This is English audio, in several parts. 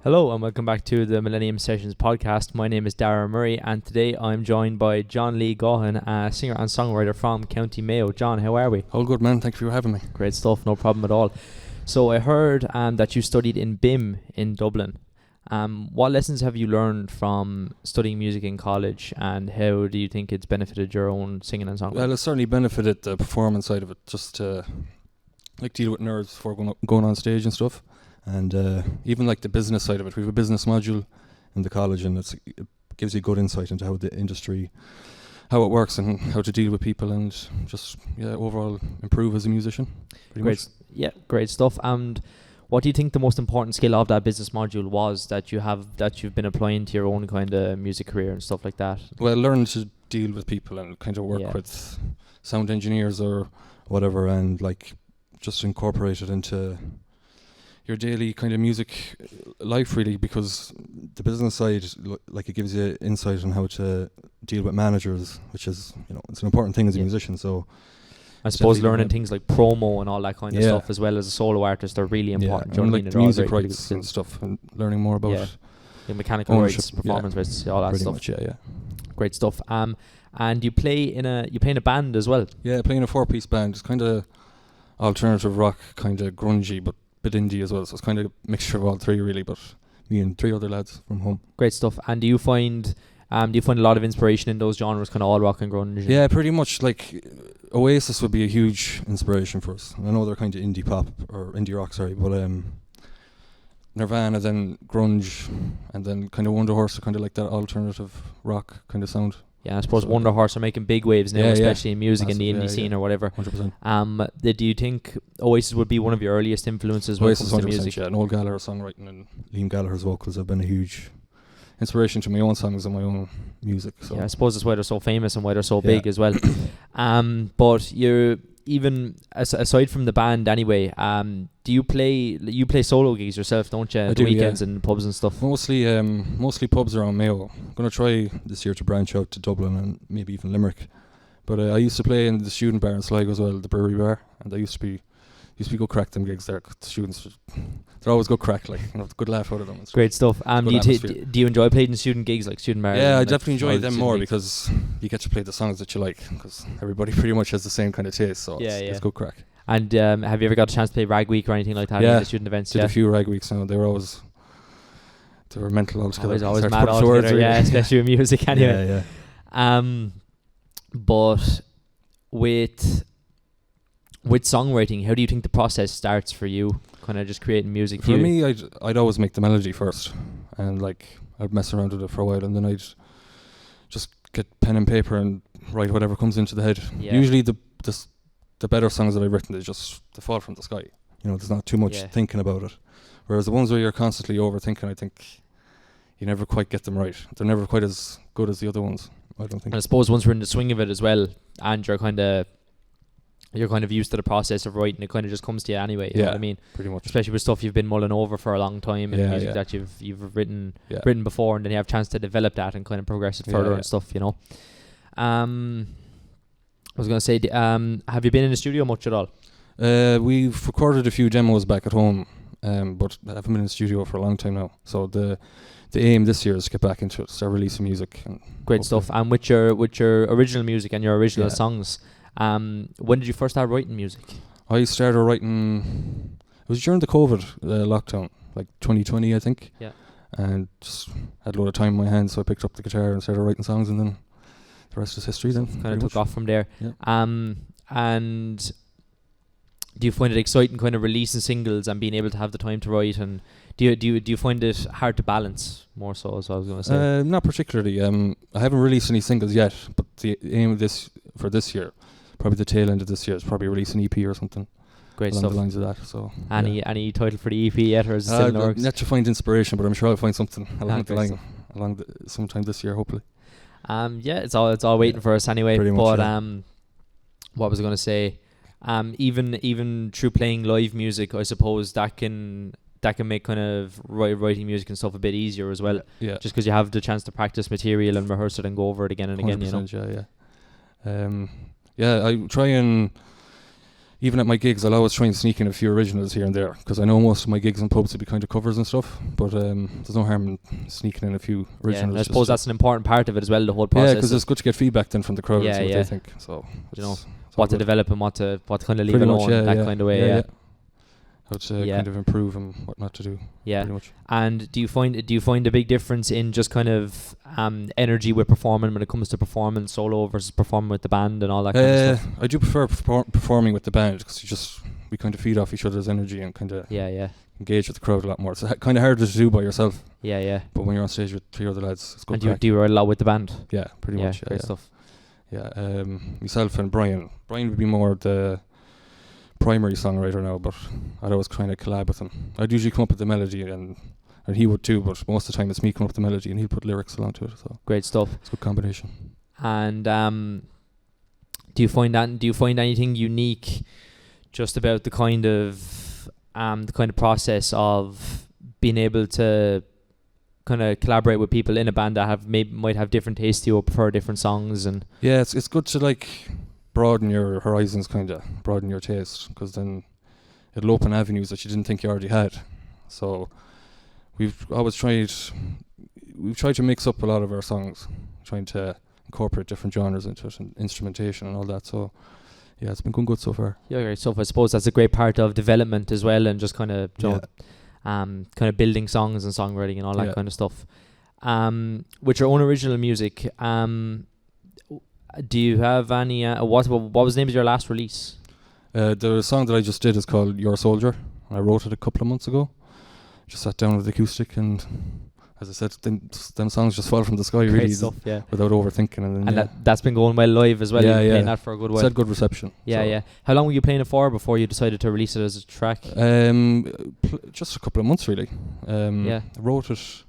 Hello and welcome back to the Millennium Sessions podcast. My name is Dara Murray and today I'm joined by John Lee Gaughan, a singer and songwriter from County Mayo. John, how are we? All good, man. Thank you for having me. Great stuff, no problem at all. So I heard that you studied in BIM in Dublin. What lessons have you learned from studying music in college, and how do you think it's benefited your own singing and songwriting? Well, it certainly benefited the performance side of it, just to deal with nerves before going on stage and stuff. And even like the business side of it, we have a business module in the college, and it gives you good insight into how the industry, how it works, and how to deal with people, and just overall improve as a musician. Great stuff. And what do you think the most important skill of that business module was that you've been applying to your own kind of music career and stuff like that? Well, learn to deal with people and kind of work with sound engineers or whatever, and like just incorporate it into your daily kind of music life, really, because the business side, like, it gives you insight on how to deal with managers, which is, it's an important thing as a musician. So I suppose learning things like promo and all that kind of stuff, as well as a solo artist, are really important. And like music rights and stuff, and learning more about the mechanical rights, performance rights, all that stuff. Much, Great stuff. And you play in a band as well. Yeah, playing a 4-piece band. It's kind of alternative rock, kind of grungy, but bit indie as well, so it's kind of a mixture of all three, really, but me and 3 other lads from home. Great stuff. And do you find a lot of inspiration in those genres, kind of all rock and grunge? Yeah, pretty much. Like Oasis would be a huge inspiration for us. I know they're kind of indie pop or indie rock, but Nirvana, then grunge, and then kind of Wonder Horse are kind of like that alternative rock kind of sound. Yeah, I suppose Wonder Horse are making big waves now, especially in music, massive, in the indie scene or whatever. 100%. Do you think Oasis would be one of your earliest influences when it comes to music? Yeah, Noel Gallagher songwriting and Liam Gallagher's vocals have been a huge inspiration to my own songs and my own music. So yeah, I suppose that's why they're so famous and why they're so big as well. But you're, even aside from the band anyway, do you play solo gigs yourself, don't you? Weekends and pubs and stuff. Mostly pubs around Mayo. I'm gonna try this year to branch out to Dublin and maybe even Limerick. But I used to play in the student bar in Sligo as well, the brewery bar, and I used to be good crack them gigs there. The students, they're always good crack, like, good laugh out of them. Great stuff. Do you enjoy playing student gigs, like student bars? Yeah, I definitely enjoy them more because you get to play the songs that you like, because everybody pretty much has the same kind of taste, so it's good crack. And have you ever got a chance to play Rag Week or anything like that in the student events? Did a few Rag Weeks now. They were mental altogether. Always mad altogether, especially with music anyway. But with songwriting, how do you think the process starts for you? Kind of just creating music. For me, I'd always make the melody first, and I'd mess around with it for a while, and then I'd just get pen and paper and write whatever comes into the head. Yeah. Usually the better songs that I've written, they fall from the sky. There's not too much thinking about it. Whereas the ones where you're constantly overthinking, I think you never quite get them right. They're never quite as good as the other ones, I don't think. And I suppose once we're in the swing of it as well, and you're kind of used to the process of writing, it kind of just comes to you anyway. You know what I mean? Pretty much. Especially with stuff you've been mulling over for a long time, and music that you've written before, and then you have a chance to develop that and kind of progress it further and stuff. I was going to say, have you been in the studio much at all? We've recorded a few demos back at home, but I haven't been in the studio for a long time now. So the aim this year is to get back into it, start releasing music. Great stuff. And with your original music and your original songs, when did you first start writing music? I started writing, it was during the COVID lockdown, like 2020, I think. Yeah. And just had a lot of time in my hands, so I picked up the guitar and started writing songs, and then the rest is history then. Kind of took off from there. Yeah. And do you find it exciting kind of releasing singles and being able to have the time to write, and do you find it hard to balance more so, as I was going to say? Not particularly. I haven't released any singles yet, but the aim of this year, probably the tail end of this year, is probably release an EP or something. Great along stuff. The lines of that. So any title for the EP yet, or is it still in the works? Yet to find inspiration, but I'm sure I'll find something along sometime this year, hopefully. It's all waiting for us anyway. Pretty much, what was I going to say? Even through playing live music, I suppose that can make kind of writing music and stuff a bit easier as well. Yeah. Just because you have the chance to practice material and rehearse it and go over it again and again. I try and even at my gigs, I'll always try and sneak in a few originals here and there, because I know most of my gigs and pubs will be kind of covers and stuff, but there's no harm in sneaking in a few originals. Yeah, I suppose that's an important part of it as well, the whole process. Yeah, because it's good to get feedback then from the crowd and see what they think. So, you know, what to develop and what to kind of leave alone, that kind of way. Yeah. How to kind of improve and what not to do. Yeah. Pretty much. And do you find a big difference in just kind of energy with performing when it comes to performing solo versus performing with the band and all that kind of stuff? I do prefer performing with the band, because we kind of feed off each other's energy and kind of engage with the crowd a lot more. It's kind of harder to do by yourself. Yeah. But when you're on stage with 3 other lads, it's good. And do you write a lot with the band? Yeah, pretty much. Great stuff. Yeah, myself and Brian. Brian would be more the primary songwriter now, but I'd always kind of collab with him. I'd usually come up with the melody, and he would too, but most of the time it's me coming up with the melody and he'll put lyrics along to it. So great stuff. It's a good combination. And do you find anything unique just about the kind of process of being able to kind of collaborate with people in a band that might have different tastes to you or prefer different songs? And yeah, it's good to like broaden your horizons, kind of broaden your taste, because then it'll open avenues that you didn't think you already had. So we've tried to mix up a lot of our songs, trying to incorporate different genres into it and instrumentation and all that. So yeah, it's been going good so far. Yeah, great stuff. I suppose that's a great part of development as well, and just kind of kind of building songs and songwriting and all that kind of stuff. With your own original music, do you have any? What was the name of your last release? The song that I just did is called Your Soldier. I wrote it a couple of months ago. Just sat down with the acoustic, and as I said, them songs just fall from the sky, really, stuff, without overthinking. And that's been going well live as well. You've been playing that for a good while. It's had good reception. Yeah. How long were you playing it for before you decided to release it as a track? Just a couple of months, really. I wrote it,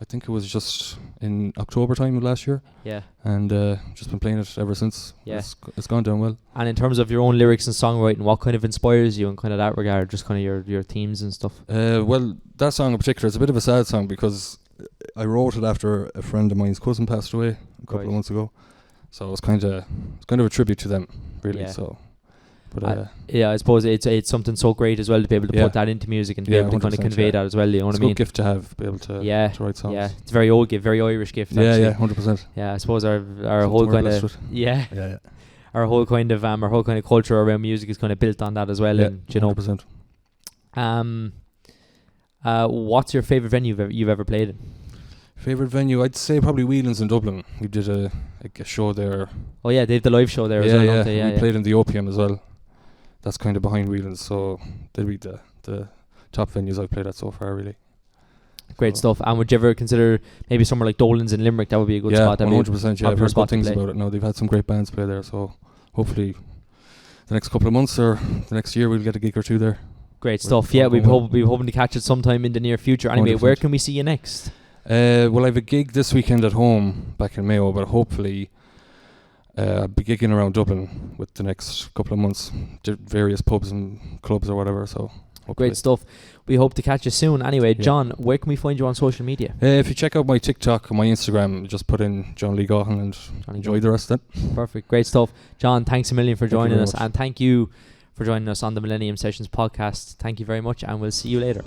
I think it was just in October time of last year. Yeah. And just been playing it ever since. Yeah. It's gone down well. And in terms of your own lyrics and songwriting, what kind of inspires you in kind of that regard, just kind of your themes and stuff? Well, that song in particular is a bit of a sad song, because I wrote it after a friend of mine's cousin passed away a couple of months ago. So it's kind of a tribute to them, really. Yeah. So. But I suppose it's something so great as well to be able to put that into music and to be able to kind of convey that as well. You know what I mean? It's a good gift to have, be able to write songs. Yeah, it's a very old gift, very Irish gift. Yeah, 100%. Yeah, I suppose our whole kind of our whole kind of culture around music is kind of built on that as well. Yeah, and you know, 100%. What's your favorite venue you've ever played in? Favorite venue, I'd say probably Whelan's in Dublin. We did a show there. Oh yeah, they have the live show there as well. Don't they? We played in the Opium as well. That's kind of behind Whelan's, so they'll be the top venues I've played at so far, really. Great stuff. And would you ever consider maybe somewhere like Dolan's in Limerick? That would be a good spot. Yeah, 100%. Yeah, I've heard good things about it now. They've had some great bands play there, so hopefully the next couple of months or the next year we'll get a gig or two there. Great stuff. Yeah, we'll be hoping to catch it sometime in the near future. Anyway, 100%. Where can we see you next? Well, I have a gig this weekend at home back in Mayo, but hopefully I'll be gigging around Dublin with the next couple of months, various pubs and clubs or whatever. So great stuff. We hope to catch you soon. Anyway, John, where can we find you on social media? If you check out my TikTok and my Instagram, just put in John Lee Gaughan and enjoy the rest of it. Perfect. Great stuff. John, thanks a million for joining us, and thank you for joining us on the Millennium Sessions podcast. Thank you very much, and we'll see you later.